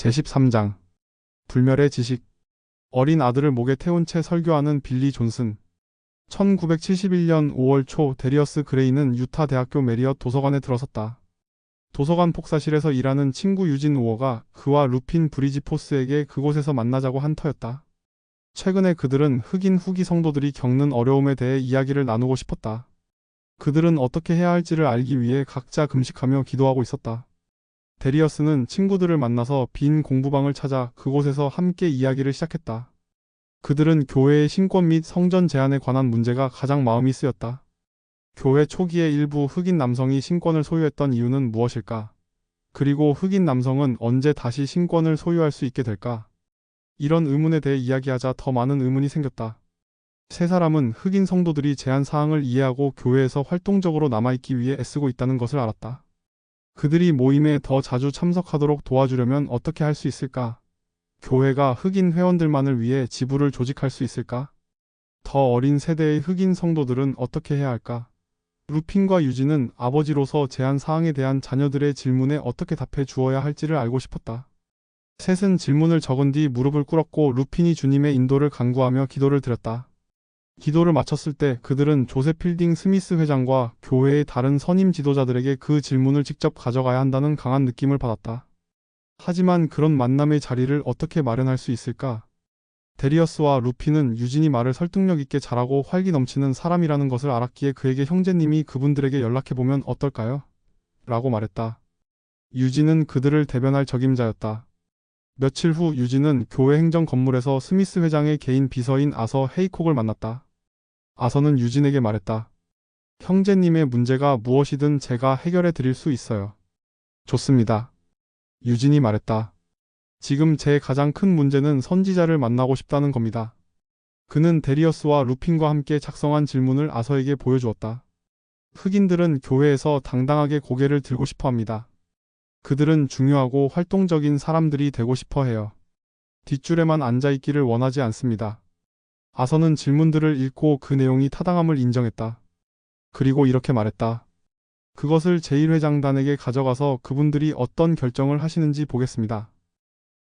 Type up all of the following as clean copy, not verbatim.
제13장 불멸의 지식. 어린 아들을 목에 태운 채 설교하는 빌리 존슨. 1971년 5월 초 데리어스 그레이는 유타 대학교 메리엇 도서관에 들어섰다. 도서관 복사실에서 일하는 친구 유진 우어가 그와 루핀 브리지포스에게 그곳에서 만나자고 한 터였다. 최근에 그들은 흑인 후기 성도들이 겪는 어려움에 대해 이야기를 나누고 싶었다. 그들은 어떻게 해야 할지를 알기 위해 각자 금식하며 기도하고 있었다. 데리어스는 친구들을 만나서 빈 공부방을 찾아 그곳에서 함께 이야기를 시작했다. 그들은 교회의 신권 및 성전 제한에 관한 문제가 가장 마음이 쓰였다. 교회 초기에 일부 흑인 남성이 신권을 소유했던 이유는 무엇일까? 그리고 흑인 남성은 언제 다시 신권을 소유할 수 있게 될까? 이런 의문에 대해 이야기하자 더 많은 의문이 생겼다. 세 사람은 흑인 성도들이 제한 사항을 이해하고 교회에서 활동적으로 남아있기 위해 애쓰고 있다는 것을 알았다. 그들이 모임에 더 자주 참석하도록 도와주려면 어떻게 할 수 있을까? 교회가 흑인 회원들만을 위해 지부를 조직할 수 있을까? 더 어린 세대의 흑인 성도들은 어떻게 해야 할까? 루핀과 유진은 아버지로서 제한 사항에 대한 자녀들의 질문에 어떻게 답해 주어야 할지를 알고 싶었다. 셋은 질문을 적은 뒤 무릎을 꿇었고 루핀이 주님의 인도를 간구하며 기도를 드렸다. 기도를 마쳤을 때 그들은 조셉 필딩 스미스 회장과 교회의 다른 선임 지도자들에게 그 질문을 직접 가져가야 한다는 강한 느낌을 받았다. 하지만 그런 만남의 자리를 어떻게 마련할 수 있을까? 데리어스와 루핀은 유진이 말을 설득력 있게 잘하고 활기 넘치는 사람이라는 것을 알았기에 그에게 형제님이 그분들에게 연락해보면 어떨까요? 라고 말했다. 유진은 그들을 대변할 적임자였다. 며칠 후 유진은 교회 행정 건물에서 스미스 회장의 개인 비서인 아서 헤이콕을 만났다. 아서는 유진에게 말했다. 형제님의 문제가 무엇이든 제가 해결해 드릴 수 있어요. 좋습니다. 유진이 말했다. 지금 제 가장 큰 문제는 선지자를 만나고 싶다는 겁니다. 그는 데리어스와 루핀과 함께 작성한 질문을 아서에게 보여주었다. 흑인들은 교회에서 당당하게 고개를 들고 싶어 합니다. 그들은 중요하고 활동적인 사람들이 되고 싶어 해요. 뒷줄에만 앉아있기를 원하지 않습니다. 아서는 질문들을 읽고 그 내용이 타당함을 인정했다. 그리고 이렇게 말했다. 그것을 제1회장단에게 가져가서 그분들이 어떤 결정을 하시는지 보겠습니다.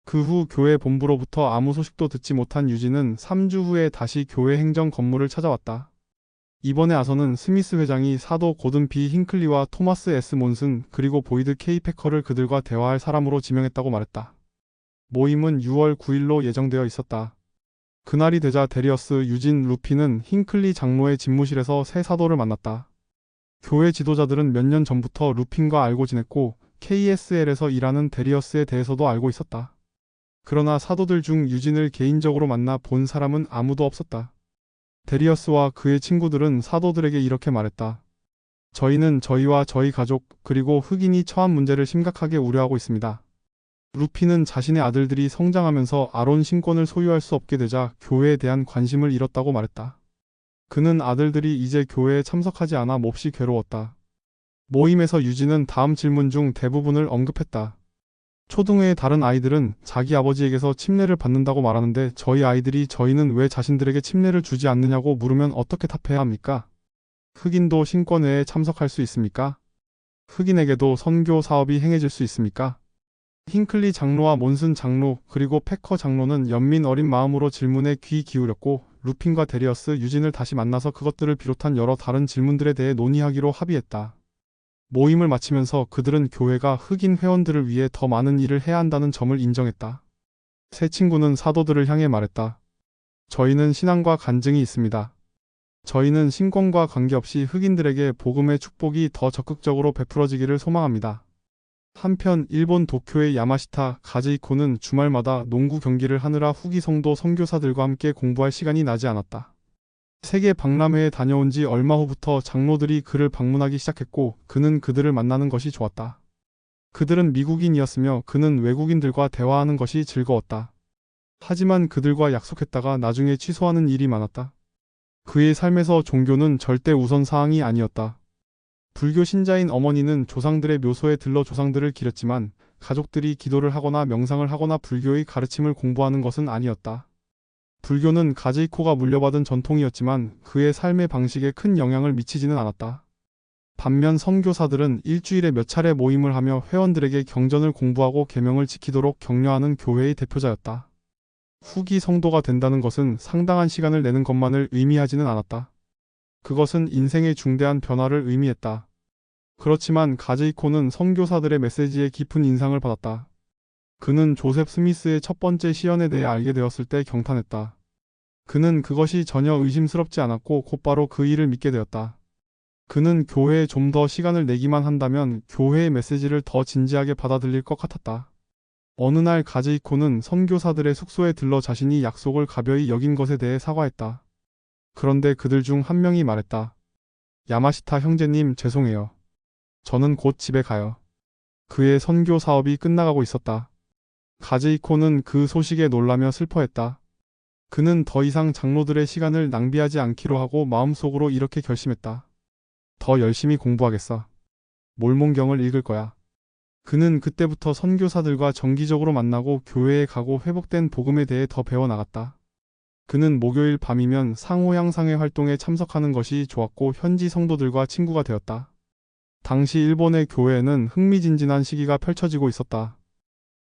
그 후 교회 본부로부터 아무 소식도 듣지 못한 유진은 3주 후에 다시 교회 행정 건물을 찾아왔다. 이번에 아서는 스미스 회장이 사도 고든 B 힌클리와 토마스 S 몬슨 그리고 보이드 K 패커를 그들과 대화할 사람으로 지명했다고 말했다. 모임은 6월 9일로 예정되어 있었다. 그날이 되자 데리어스, 유진, 루피는 힌클리 장로의 집무실에서 새 사도를 만났다. 교회 지도자들은 몇 년 전부터 루핀과 알고 지냈고 KSL에서 일하는 데리어스에 대해서도 알고 있었다. 그러나 사도들 중 유진을 개인적으로 만나 본 사람은 아무도 없었다. 데리어스와 그의 친구들은 사도들에게 이렇게 말했다. 저희는 저희와 저희 가족 그리고 흑인이 처한 문제를 심각하게 우려하고 있습니다. 루피는 자신의 아들들이 성장하면서 아론 신권을 소유할 수 없게 되자 교회에 대한 관심을 잃었다고 말했다. 그는 아들들이 이제 교회에 참석하지 않아 몹시 괴로웠다. 모임에서 유진은 다음 질문 중 대부분을 언급했다. 초등회의 다른 아이들은 자기 아버지에게서 침례를 받는다고 말하는데 저희 아이들이 저희는 왜 자신들에게 침례를 주지 않느냐고 물으면 어떻게 답해야 합니까? 흑인도 신권회에 참석할 수 있습니까? 흑인에게도 선교 사업이 행해질 수 있습니까? 힌클리 장로와 몬슨 장로 그리고 패커 장로는 연민 어린 마음으로 질문에 귀 기울였고 루핀과 데리어스, 유진을 다시 만나서 그것들을 비롯한 여러 다른 질문들에 대해 논의하기로 합의했다. 모임을 마치면서 그들은 교회가 흑인 회원들을 위해 더 많은 일을 해야 한다는 점을 인정했다. 새 친구는 사도들을 향해 말했다. 저희는 신앙과 간증이 있습니다. 저희는 신권과 관계없이 흑인들에게 복음의 축복이 더 적극적으로 베풀어지기를 소망합니다. 한편 일본 도쿄의 야마시타 가즈이코는 주말마다 농구 경기를 하느라 후기 성도 선교사들과 함께 공부할 시간이 나지 않았다. 세계 박람회에 다녀온 지 얼마 후부터 장로들이 그를 방문하기 시작했고 그는 그들을 만나는 것이 좋았다. 그들은 미국인이었으며 그는 외국인들과 대화하는 것이 즐거웠다. 하지만 그들과 약속했다가 나중에 취소하는 일이 많았다. 그의 삶에서 종교는 절대 우선 사항이 아니었다. 불교 신자인 어머니는 조상들의 묘소에 들러 조상들을 기렸지만 가족들이 기도를 하거나 명상을 하거나 불교의 가르침을 공부하는 것은 아니었다. 불교는 가즈이코가 물려받은 전통이었지만 그의 삶의 방식에 큰 영향을 미치지는 않았다. 반면 선교사들은 일주일에 몇 차례 모임을 하며 회원들에게 경전을 공부하고 계명을 지키도록 격려하는 교회의 대표자였다. 후기 성도가 된다는 것은 상당한 시간을 내는 것만을 의미하지는 않았다. 그것은 인생의 중대한 변화를 의미했다. 그렇지만 가즈이코는 선교사들의 메시지에 깊은 인상을 받았다. 그는 조셉 스미스의 첫 번째 시연에 대해 알게 되었을 때 경탄했다. 그는 그것이 전혀 의심스럽지 않았고 곧바로 그 일을 믿게 되었다. 그는 교회에 좀 더 시간을 내기만 한다면 교회의 메시지를 더 진지하게 받아들일 것 같았다. 어느 날 가즈이코는 선교사들의 숙소에 들러 자신이 약속을 가벼이 여긴 것에 대해 사과했다. 그런데 그들 중 한 명이 말했다. 야마시타 형제님 죄송해요. 저는 곧 집에 가요. 그의 선교 사업이 끝나가고 있었다. 가즈이코는 그 소식에 놀라며 슬퍼했다. 그는 더 이상 장로들의 시간을 낭비하지 않기로 하고 마음속으로 이렇게 결심했다. 더 열심히 공부하겠어. 몰몬경을 읽을 거야. 그는 그때부터 선교사들과 정기적으로 만나고 교회에 가고 회복된 복음에 대해 더 배워나갔다. 그는 목요일 밤이면 상호 향상회 활동에 참석하는 것이 좋았고 현지 성도들과 친구가 되었다. 당시 일본의 교회에는 흥미진진한 시기가 펼쳐지고 있었다.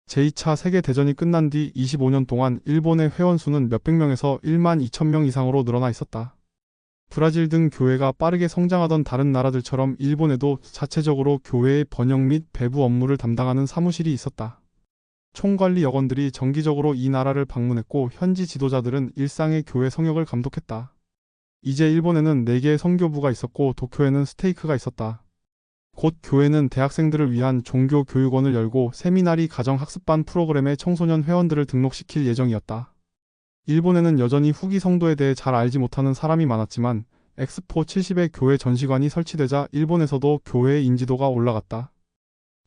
제2차 세계대전이 끝난 뒤 25년 동안 일본의 회원 수는 몇백 명에서 1만 2천 명 이상으로 늘어나 있었다. 브라질 등 교회가 빠르게 성장하던 다른 나라들처럼 일본에도 자체적으로 교회의 번역 및 배부 업무를 담당하는 사무실이 있었다. 총관리 역원들이 정기적으로 이 나라를 방문했고 현지 지도자들은 일상의 교회 성역을 감독했다. 이제 일본에는 4개의 선교부가 있었고 도쿄에는 스테이크가 있었다. 곧 교회는 대학생들을 위한 종교교육원을 열고 세미나리 가정학습반 프로그램에 청소년 회원들을 등록시킬 예정이었다. 일본에는 여전히 후기 성도에 대해 잘 알지 못하는 사람이 많았지만 엑스포 70의 교회 전시관이 설치되자 일본에서도 교회의 인지도가 올라갔다.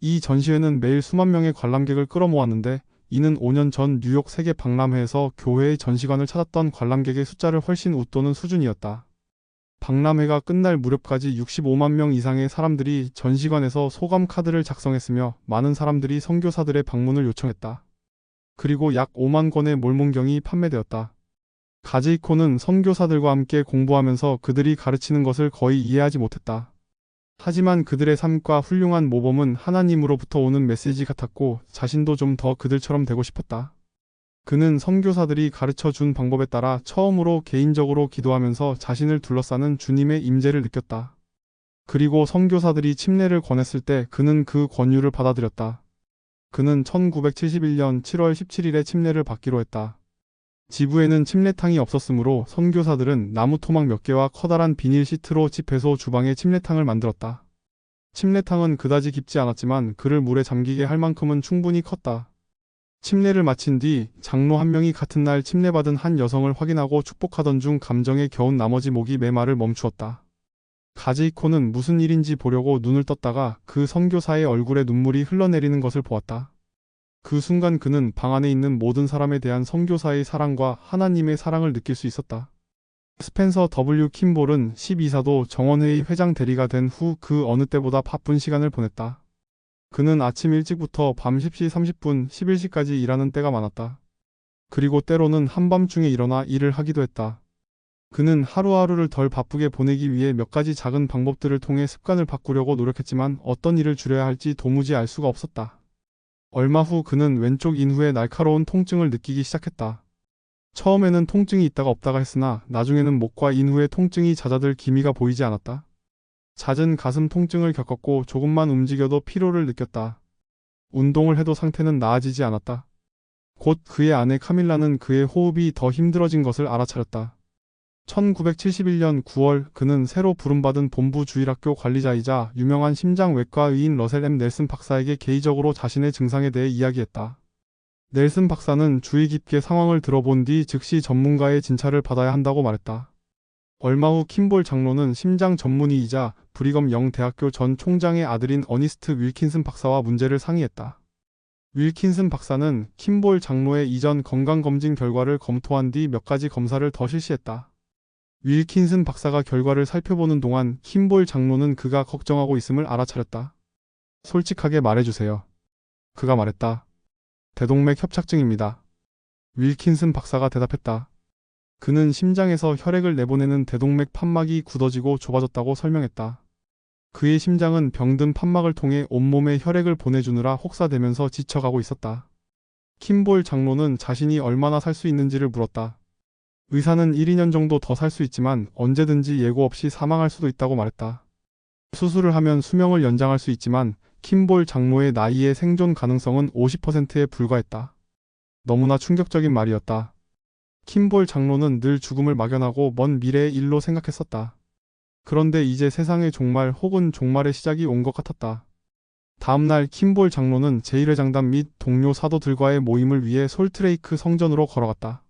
이 전시회는 매일 수만 명의 관람객을 끌어모았는데 이는 5년 전 뉴욕 세계 박람회에서 교회의 전시관을 찾았던 관람객의 숫자를 훨씬 웃도는 수준이었다. 박람회가 끝날 무렵까지 65만 명 이상의 사람들이 전시관에서 소감 카드를 작성했으며 많은 사람들이 선교사들의 방문을 요청했다. 그리고 약 5만 권의 몰몬경이 판매되었다. 가즈이코는 선교사들과 함께 공부하면서 그들이 가르치는 것을 거의 이해하지 못했다. 하지만 그들의 삶과 훌륭한 모범은 하나님으로부터 오는 메시지 같았고 자신도 좀 더 그들처럼 되고 싶었다. 그는 선교사들이 가르쳐 준 방법에 따라 처음으로 개인적으로 기도하면서 자신을 둘러싸는 주님의 임재를 느꼈다. 그리고 선교사들이 침례를 권했을 때 그는 그 권유를 받아들였다. 그는 1971년 7월 17일에 침례를 받기로 했다. 지부에는 침례탕이 없었으므로 선교사들은 나무 토막 몇 개와 커다란 비닐 시트로 집회소 주방에 침례탕을 만들었다. 침례탕은 그다지 깊지 않았지만 그를 물에 잠기게 할 만큼은 충분히 컸다. 침례를 마친 뒤 장로 한 명이 같은 날 침례받은 한 여성을 확인하고 축복하던 중 감정에 겨운 나머지 목이 메말을 멈추었다. 가즈이코는 무슨 일인지 보려고 눈을 떴다가 그 선교사의 얼굴에 눈물이 흘러내리는 것을 보았다. 그 순간 그는 방 안에 있는 모든 사람에 대한 선교사의 사랑과 하나님의 사랑을 느낄 수 있었다. 스펜서 W. 킴볼은 12사도 정원회의 회장 대리가 된 후 그 어느 때보다 바쁜 시간을 보냈다. 그는 아침 일찍부터 밤 10시 30분, 11시까지 일하는 때가 많았다. 그리고 때로는 한밤중에 일어나 일을 하기도 했다. 그는 하루하루를 덜 바쁘게 보내기 위해 몇 가지 작은 방법들을 통해 습관을 바꾸려고 노력했지만 어떤 일을 줄여야 할지 도무지 알 수가 없었다. 얼마 후 그는 왼쪽 인후에 날카로운 통증을 느끼기 시작했다. 처음에는 통증이 있다가 없다가 했으나 나중에는 목과 인후에 통증이 잦아들 기미가 보이지 않았다. 잦은 가슴 통증을 겪었고 조금만 움직여도 피로를 느꼈다. 운동을 해도 상태는 나아지지 않았다. 곧 그의 아내 카밀라는 그의 호흡이 더 힘들어진 것을 알아차렸다. 1971년 9월 그는 새로 부름받은 본부 주일학교 관리자이자 유명한 심장외과 의인 러셀 M. 넬슨 박사에게 개의적으로 자신의 증상에 대해 이야기했다. 넬슨 박사는 주의 깊게 상황을 들어본 뒤 즉시 전문가의 진찰을 받아야 한다고 말했다. 얼마 후 킴볼 장로는 심장 전문의이자 브리검 영 대학교 전 총장의 아들인 어니스트 윌킨슨 박사와 문제를 상의했다. 윌킨슨 박사는 킴볼 장로의 이전 건강검진 결과를 검토한 뒤 몇 가지 검사를 더 실시했다. 윌킨슨 박사가 결과를 살펴보는 동안 킴볼 장로는 그가 걱정하고 있음을 알아차렸다. 솔직하게 말해주세요. 그가 말했다. 대동맥 협착증입니다. 윌킨슨 박사가 대답했다. 그는 심장에서 혈액을 내보내는 대동맥 판막이 굳어지고 좁아졌다고 설명했다. 그의 심장은 병든 판막을 통해 온몸에 혈액을 보내주느라 혹사되면서 지쳐가고 있었다. 킴볼 장로는 자신이 얼마나 살 수 있는지를 물었다. 의사는 1, 2년 정도 더 살 수 있지만 언제든지 예고 없이 사망할 수도 있다고 말했다. 수술을 하면 수명을 연장할 수 있지만 킴볼 장로의 나이의 생존 가능성은 50%에 불과했다. 너무나 충격적인 말이었다. 킴볼 장로는 늘 죽음을 막연하고 먼 미래의 일로 생각했었다. 그런데 이제 세상의 종말 혹은 종말의 시작이 온 것 같았다. 다음날 킴볼 장로는 제1회장단 및 동료 사도들과의 모임을 위해 솔트레이크 성전으로 걸어갔다.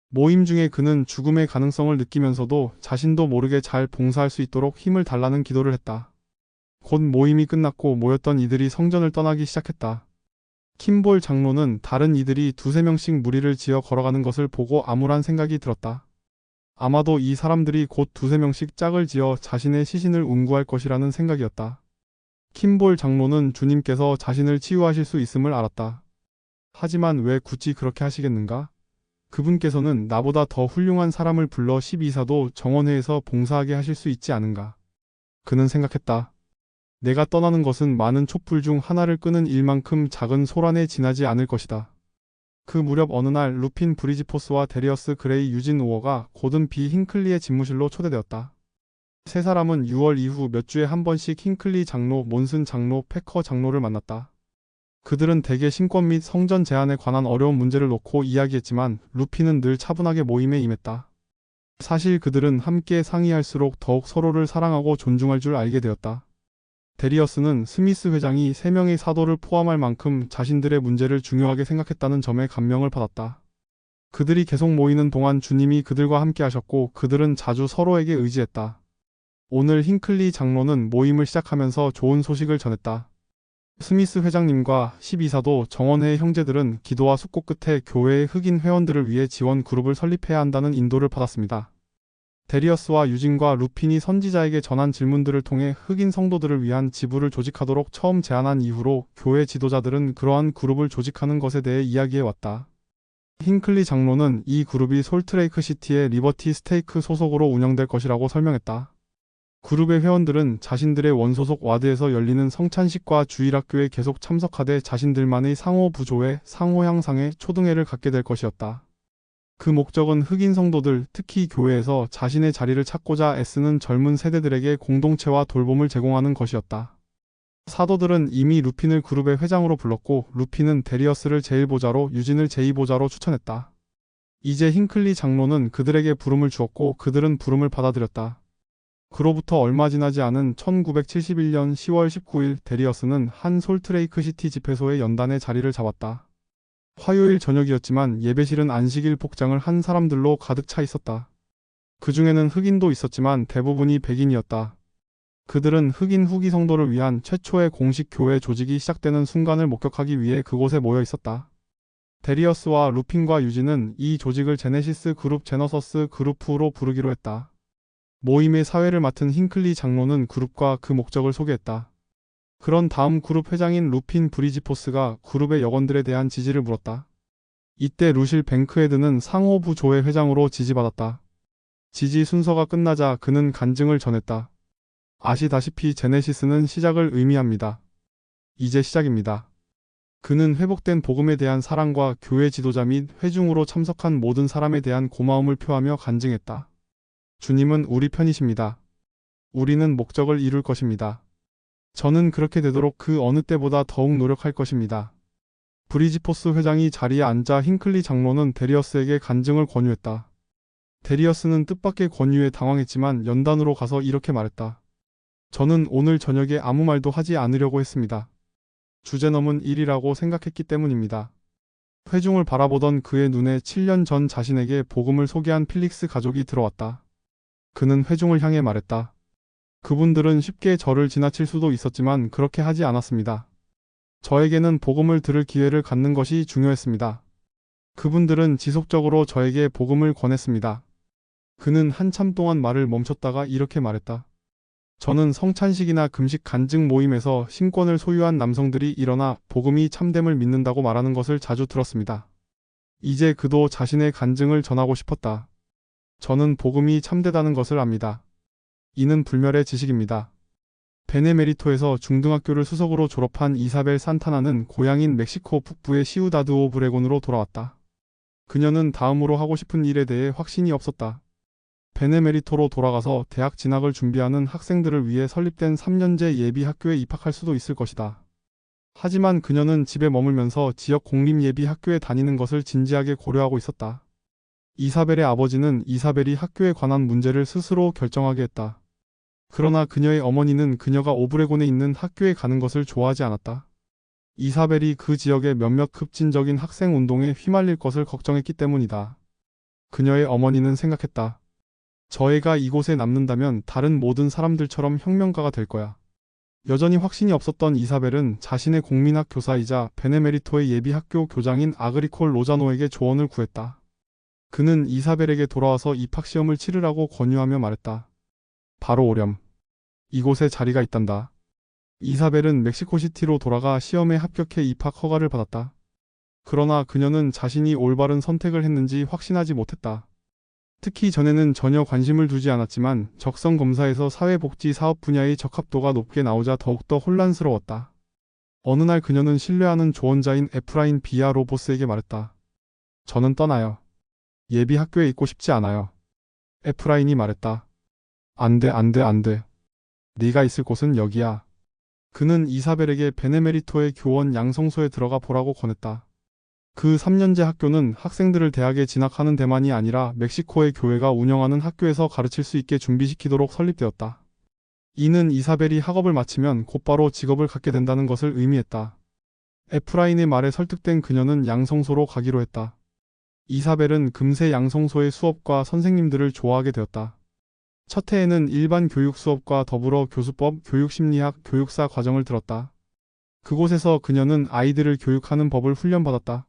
모임 중에 그는 죽음의 가능성을 느끼면서도 자신도 모르게 잘 봉사할 수 있도록 힘을 달라는 기도를 했다. 곧 모임이 끝났고 모였던 이들이 성전을 떠나기 시작했다. 킴볼 장로는 다른 이들이 두세 명씩 무리를 지어 걸어가는 것을 보고 암울한 생각이 들었다. 아마도 이 사람들이 곧 두세 명씩 짝을 지어 자신의 시신을 운구할 것이라는 생각이었다. 킴볼 장로는 주님께서 자신을 치유하실 수 있음을 알았다. 하지만 왜 굳이 그렇게 하시겠는가? 그분께서는 나보다 더 훌륭한 사람을 불러 12사도 정원회에서 봉사하게 하실 수 있지 않은가? 그는 생각했다. 내가 떠나는 것은 많은 촛불 중 하나를 끄는 일만큼 작은 소란에 지나지 않을 것이다. 그 무렵 어느 날 루핀 브리지포스와 데리어스 그레이 유진 오어가 고든 비 힝클리의 집무실로 초대되었다. 세 사람은 6월 이후 몇 주에 한 번씩 힝클리 장로, 몬슨 장로, 패커 장로를 만났다. 그들은 대개 신권 및 성전 제한에 관한 어려운 문제를 놓고 이야기했지만 루핀은 늘 차분하게 모임에 임했다. 사실 그들은 함께 상의할수록 더욱 서로를 사랑하고 존중할 줄 알게 되었다. 데리어스는 스미스 회장이 3명의 사도를 포함할 만큼 자신들의 문제를 중요하게 생각했다는 점에 감명을 받았다. 그들이 계속 모이는 동안 주님이 그들과 함께 하셨고 그들은 자주 서로에게 의지했다. 오늘 힝클리 장로는 모임을 시작하면서 좋은 소식을 전했다. 스미스 회장님과 12사도 정원회의 형제들은 기도와 숙고 끝에 교회의 흑인 회원들을 위해 지원 그룹을 설립해야 한다는 인도를 받았습니다. 데리어스와 유진과 루핀이 선지자에게 전한 질문들을 통해 흑인 성도들을 위한 지부를 조직하도록 처음 제안한 이후로 교회 지도자들은 그러한 그룹을 조직하는 것에 대해 이야기해왔다. 힝클리 장로는 이 그룹이 솔트레이크 시티의 리버티 스테이크 소속으로 운영될 것이라고 설명했다. 그룹의 회원들은 자신들의 원소속 와드에서 열리는 성찬식과 주일학교에 계속 참석하되 자신들만의 상호 부조회, 상호 향상회, 초등회를 갖게 될 것이었다. 그 목적은 흑인 성도들, 특히 교회에서 자신의 자리를 찾고자 애쓰는 젊은 세대들에게 공동체와 돌봄을 제공하는 것이었다. 사도들은 이미 루핀을 그룹의 회장으로 불렀고 루핀은 데리어스를 제1보자로 유진을 제2보자로 추천했다. 이제 힝클리 장로는 그들에게 부름을 주었고 그들은 부름을 받아들였다. 그로부터 얼마 지나지 않은 1971년 10월 19일 데리어스는 한 솔트레이크 시티 집회소의 연단에 자리를 잡았다. 화요일 저녁이었지만 예배실은 안식일 복장을 한 사람들로 가득 차 있었다. 그 중에는 흑인도 있었지만 대부분이 백인이었다. 그들은 흑인 후기 성도를 위한 최초의 공식 교회 조직이 시작되는 순간을 목격하기 위해 그곳에 모여 있었다. 데리어스와 루핀과 유진은 이 조직을 제네시스 그룹 제너서스 그룹프로 부르기로 했다. 모임의 사회를 맡은 힝클리 장로는 그룹과 그 목적을 소개했다. 그런 다음 그룹 회장인 루핀 브리지포스가 그룹의 여건들에 대한 지지를 물었다. 이때 루실 뱅크헤드는 상호부 조회 회장으로 지지받았다. 지지 순서가 끝나자 그는 간증을 전했다. 아시다시피 제네시스는 시작을 의미합니다. 이제 시작입니다. 그는 회복된 복음에 대한 사랑과 교회 지도자 및 회중으로 참석한 모든 사람에 대한 고마움을 표하며 간증했다. 주님은 우리 편이십니다. 우리는 목적을 이룰 것입니다. 저는 그렇게 되도록 그 어느 때보다 더욱 노력할 것입니다. 브리지포스 회장이 자리에 앉아 힝클리 장로는 데리어스에게 간증을 권유했다. 데리어스는 뜻밖의 권유에 당황했지만 연단으로 가서 이렇게 말했다. 저는 오늘 저녁에 아무 말도 하지 않으려고 했습니다. 주제넘은 일이라고 생각했기 때문입니다. 회중을 바라보던 그의 눈에 7년 전 자신에게 복음을 소개한 필릭스 가족이 들어왔다. 그는 회중을 향해 말했다. 그분들은 쉽게 저를 지나칠 수도 있었지만 그렇게 하지 않았습니다. 저에게는 복음을 들을 기회를 갖는 것이 중요했습니다. 그분들은 지속적으로 저에게 복음을 권했습니다. 그는 한참 동안 말을 멈췄다가 이렇게 말했다. 저는 성찬식이나 금식 간증 모임에서 신권을 소유한 남성들이 일어나 복음이 참됨을 믿는다고 말하는 것을 자주 들었습니다. 이제 그도 자신의 간증을 전하고 싶었다. 저는 복음이 참되다는 것을 압니다. 이는 불멸의 지식입니다. 베네메리토에서 중등학교를 수석으로 졸업한 이사벨 산타나는 고향인 멕시코 북부의 시우다드 오브레곤으로 돌아왔다. 그녀는 다음으로 하고 싶은 일에 대해 확신이 없었다. 베네메리토로 돌아가서 대학 진학을 준비하는 학생들을 위해 설립된 3년제 예비 학교에 입학할 수도 있을 것이다. 하지만 그녀는 집에 머물면서 지역 공립 예비 학교에 다니는 것을 진지하게 고려하고 있었다. 이사벨의 아버지는 이사벨이 학교에 관한 문제를 스스로 결정하게 했다. 그러나 그녀의 어머니는 그녀가 오브레곤에 있는 학교에 가는 것을 좋아하지 않았다. 이사벨이 그 지역의 몇몇 급진적인 학생 운동에 휘말릴 것을 걱정했기 때문이다. 그녀의 어머니는 생각했다. 저 애가 이곳에 남는다면 다른 모든 사람들처럼 혁명가가 될 거야. 여전히 확신이 없었던 이사벨은 자신의 공민학 교사이자 베네메리토의 예비학교 교장인 아그리콜 로자노에게 조언을 구했다. 그는 이사벨에게 돌아와서 입학시험을 치르라고 권유하며 말했다. 바로 오렴. 이곳에 자리가 있단다. 이사벨은 멕시코시티로 돌아가 시험에 합격해 입학 허가를 받았다. 그러나 그녀는 자신이 올바른 선택을 했는지 확신하지 못했다. 특히 전에는 전혀 관심을 두지 않았지만 적성검사에서 사회복지 사업 분야의 적합도가 높게 나오자 더욱더 혼란스러웠다. 어느 날 그녀는 신뢰하는 조언자인 에프라인 비아 로보스에게 말했다. 저는 떠나요. 예비 학교에 있고 싶지 않아요. 에프라인이 말했다. 안 돼. 네가 있을 곳은 여기야. 그는 이사벨에게 베네메리토의 교원 양성소에 들어가 보라고 권했다. 그 3년제 학교는 학생들을 대학에 진학하는 데만이 아니라 멕시코의 교회가 운영하는 학교에서 가르칠 수 있게 준비시키도록 설립되었다. 이는 이사벨이 학업을 마치면 곧바로 직업을 갖게 된다는 것을 의미했다. 에프라인의 말에 설득된 그녀는 양성소로 가기로 했다. 이사벨은 금세 양성소의 수업과 선생님들을 좋아하게 되었다. 첫 해에는 일반 교육 수업과 더불어 교수법, 교육심리학, 교육사 과정을 들었다. 그곳에서 그녀는 아이들을 교육하는 법을 훈련받았다.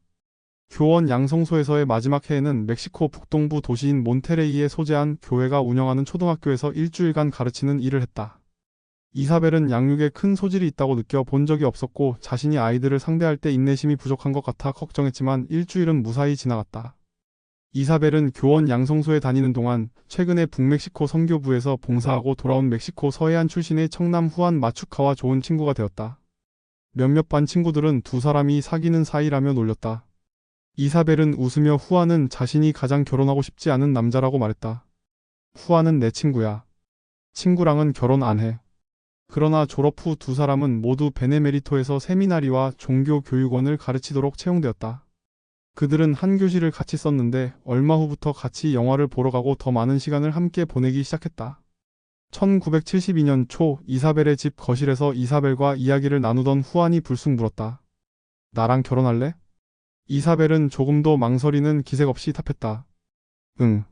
교원 양성소에서의 마지막 해에는 멕시코 북동부 도시인 몬테레이에 소재한 교회가 운영하는 초등학교에서 일주일간 가르치는 일을 했다. 이사벨은 양육에 큰 소질이 있다고 느껴 본 적이 없었고 자신이 아이들을 상대할 때 인내심이 부족한 것 같아 걱정했지만 일주일은 무사히 지나갔다. 이사벨은 교원 양성소에 다니는 동안 최근에 북멕시코 선교부에서 봉사하고 돌아온 멕시코 서해안 출신의 청남 후안 마추카와 좋은 친구가 되었다. 몇몇 반 친구들은 두 사람이 사귀는 사이라며 놀렸다. 이사벨은 웃으며 후안은 자신이 가장 결혼하고 싶지 않은 남자라고 말했다. 후안은 내 친구야. 친구랑은 결혼 안 해. 그러나 졸업 후 두 사람은 모두 베네메리토에서 세미나리와 종교교육원을 가르치도록 채용되었다. 그들은 한 교실을 같이 썼는데 얼마 후부터 같이 영화를 보러 가고 더 많은 시간을 함께 보내기 시작했다. 1972년 초 이사벨의 집 거실에서 이사벨과 이야기를 나누던 후안이 불쑥 물었다. 나랑 결혼할래? 이사벨은 조금도 망설이는 기색 없이 답했다. 응.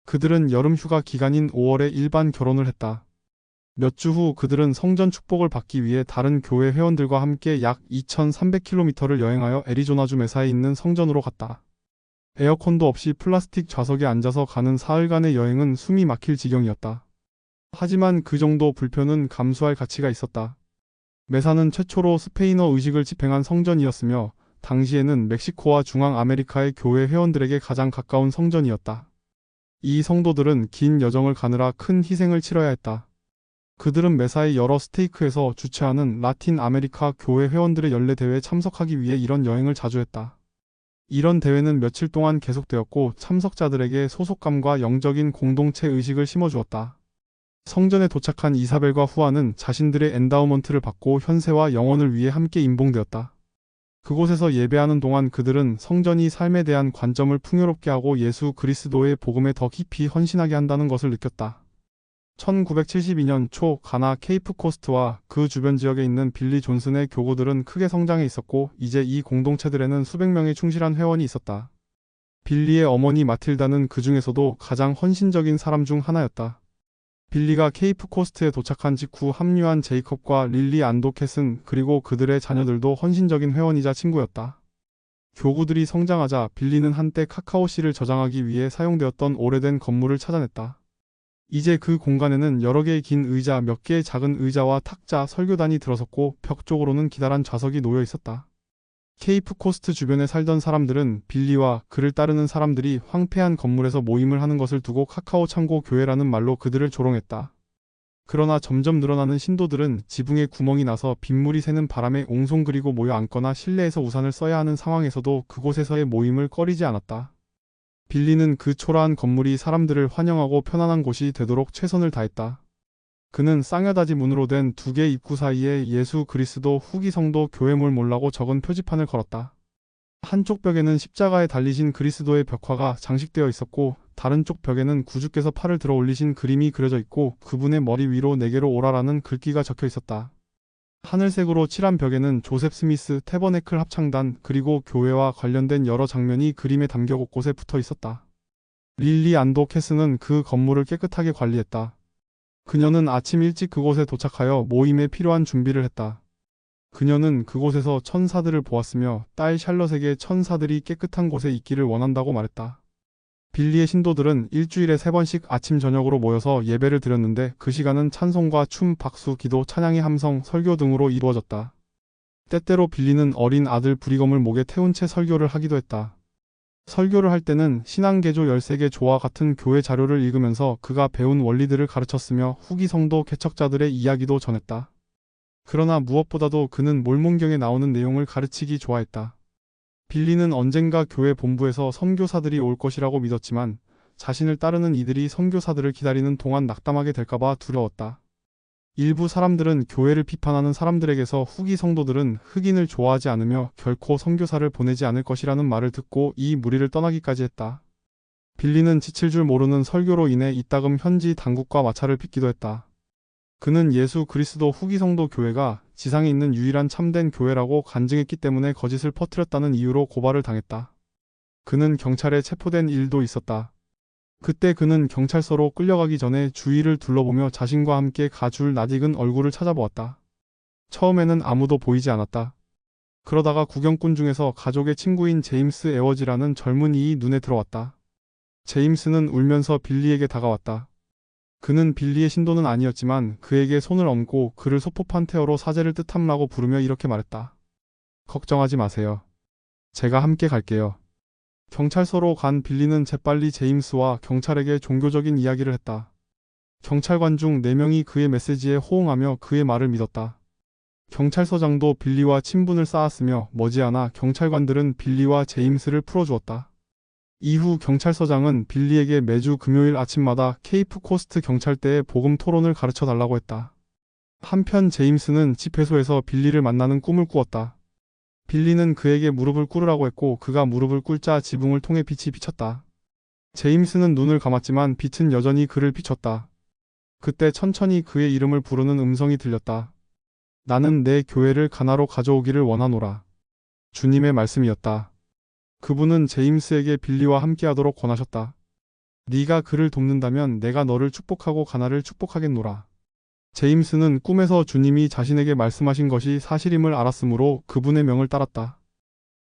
그들은 여름 휴가 기간인 5월에 일반 결혼을 했다. 몇 주 후 그들은 성전 축복을 받기 위해 다른 교회 회원들과 함께 약 2300km를 여행하여 애리조나주 메사에 있는 성전으로 갔다. 에어컨도 없이 플라스틱 좌석에 앉아서 가는 사흘간의 여행은 숨이 막힐 지경이었다. 하지만 그 정도 불편은 감수할 가치가 있었다. 메사는 최초로 스페인어 의식을 집행한 성전이었으며 당시에는 멕시코와 중앙아메리카의 교회 회원들에게 가장 가까운 성전이었다. 이 성도들은 긴 여정을 가느라 큰 희생을 치러야 했다. 그들은 메사의 여러 스테이크에서 주최하는 라틴 아메리카 교회 회원들의 연례 대회에 참석하기 위해 이런 여행을 자주 했다. 이런 대회는 며칠 동안 계속되었고 참석자들에게 소속감과 영적인 공동체 의식을 심어주었다. 성전에 도착한 이사벨과 후안은 자신들의 엔다우먼트를 받고 현세와 영원을 위해 함께 임봉되었다. 그곳에서 예배하는 동안 그들은 성전이 삶에 대한 관점을 풍요롭게 하고 예수 그리스도의 복음에 더 깊이 헌신하게 한다는 것을 느꼈다. 1972년 초 가나 케이프 코스트와 그 주변 지역에 있는 빌리 존슨의 교구들은 크게 성장해 있었고 이제 이 공동체들에는 수백 명의 충실한 회원이 있었다. 빌리의 어머니 마틸다는 그 중에서도 가장 헌신적인 사람 중 하나였다. 빌리가 케이프 코스트에 도착한 직후 합류한 제이컵과 릴리 안도켓은 그리고 그들의 자녀들도 헌신적인 회원이자 친구였다. 교구들이 성장하자 빌리는 한때 카카오씨를 저장하기 위해 사용되었던 오래된 건물을 찾아냈다. 이제 그 공간에는 여러 개의 긴 의자, 몇 개의 작은 의자와 탁자, 설교단이 들어섰고 벽 쪽으로는 기다란 좌석이 놓여 있었다. 케이프 코스트 주변에 살던 사람들은 빌리와 그를 따르는 사람들이 황폐한 건물에서 모임을 하는 것을 두고 카카오 창고 교회라는 말로 그들을 조롱했다. 그러나 점점 늘어나는 신도들은 지붕에 구멍이 나서 빗물이 새는 바람에 옹송그리고 모여 앉거나 실내에서 우산을 써야 하는 상황에서도 그곳에서의 모임을 꺼리지 않았다. 빌리는 그 초라한 건물이 사람들을 환영하고 편안한 곳이 되도록 최선을 다했다. 그는 쌍여다지 문으로 된 두 개 입구 사이에 예수 그리스도 후기 성도 교회물 몰라고 적은 표지판을 걸었다. 한쪽 벽에는 십자가에 달리신 그리스도의 벽화가 장식되어 있었고 다른 쪽 벽에는 구주께서 팔을 들어 올리신 그림이 그려져 있고 그분의 머리 위로 내게로 오라라는 글귀가 적혀 있었다. 하늘색으로 칠한 벽에는 조셉 스미스 태버네클 합창단 그리고 교회와 관련된 여러 장면이 그림에 담겨 곳곳에 붙어 있었다. 릴리 안도 캐스는 그 건물을 깨끗하게 관리했다. 그녀는 아침 일찍 그곳에 도착하여 모임에 필요한 준비를 했다. 그녀는 그곳에서 천사들을 보았으며 딸 샬럿에게 천사들이 깨끗한 곳에 있기를 원한다고 말했다. 빌리의 신도들은 일주일에 3번씩 아침 저녁으로 모여서 예배를 드렸는데 그 시간은 찬송과 춤, 박수, 기도, 찬양의 함성, 설교 등으로 이루어졌다. 때때로 빌리는 어린 아들 브리검을 목에 태운 채 설교를 하기도 했다. 설교를 할 때는 신앙개조 13개 조와 같은 교회 자료를 읽으면서 그가 배운 원리들을 가르쳤으며 후기 성도 개척자들의 이야기도 전했다. 그러나 무엇보다도 그는 몰몬경에 나오는 내용을 가르치기 좋아했다. 빌리는 언젠가 교회 본부에서 선교사들이 올 것이라고 믿었지만 자신을 따르는 이들이 선교사들을 기다리는 동안 낙담하게 될까봐 두려웠다. 일부 사람들은 교회를 비판하는 사람들에게서 후기 성도들은 흑인을 좋아하지 않으며 결코 선교사를 보내지 않을 것이라는 말을 듣고 이 무리를 떠나기까지 했다. 빌리는 지칠 줄 모르는 설교로 인해 이따금 현지 당국과 마찰을 빚기도 했다. 그는 예수 그리스도 후기 성도 교회가 지상에 있는 유일한 참된 교회라고 간증했기 때문에 거짓을 퍼뜨렸다는 이유로 고발을 당했다. 그는 경찰에 체포된 일도 있었다. 그때 그는 경찰서로 끌려가기 전에 주위를 둘러보며 자신과 함께 가줄 낯익은 얼굴을 찾아보았다. 처음에는 아무도 보이지 않았다. 그러다가 구경꾼 중에서 가족의 친구인 제임스 에워지라는 젊은이이 눈에 들어왔다. 제임스는 울면서 빌리에게 다가왔다. 그는 빌리의 신도는 아니었지만 그에게 손을 얹고 그를 소포판테어로 사제를 뜻함라고 부르며 이렇게 말했다. 걱정하지 마세요. 제가 함께 갈게요. 경찰서로 간 빌리는 재빨리 제임스와 경찰에게 종교적인 이야기를 했다. 경찰관 중 4명이 그의 메시지에 호응하며 그의 말을 믿었다. 경찰서장도 빌리와 친분을 쌓았으며 머지않아 경찰관들은 빌리와 제임스를 풀어주었다. 이후 경찰서장은 빌리에게 매주 금요일 아침마다 케이프 코스트 경찰대에 복음 토론을 가르쳐 달라고 했다. 한편 제임스는 집회소에서 빌리를 만나는 꿈을 꾸었다. 빌리는 그에게 무릎을 꿇으라고 했고 그가 무릎을 꿇자 지붕을 통해 빛이 비쳤다. 제임스는 눈을 감았지만 빛은 여전히 그를 비췄다. 그때 천천히 그의 이름을 부르는 음성이 들렸다. 나는 내 교회를 가나로 가져오기를 원하노라. 주님의 말씀이었다. 그분은 제임스에게 빌리와 함께하도록 권하셨다. 네가 그를 돕는다면 내가 너를 축복하고 가나를 축복하겠노라. 제임스는 꿈에서 주님이 자신에게 말씀하신 것이 사실임을 알았으므로 그분의 명을 따랐다.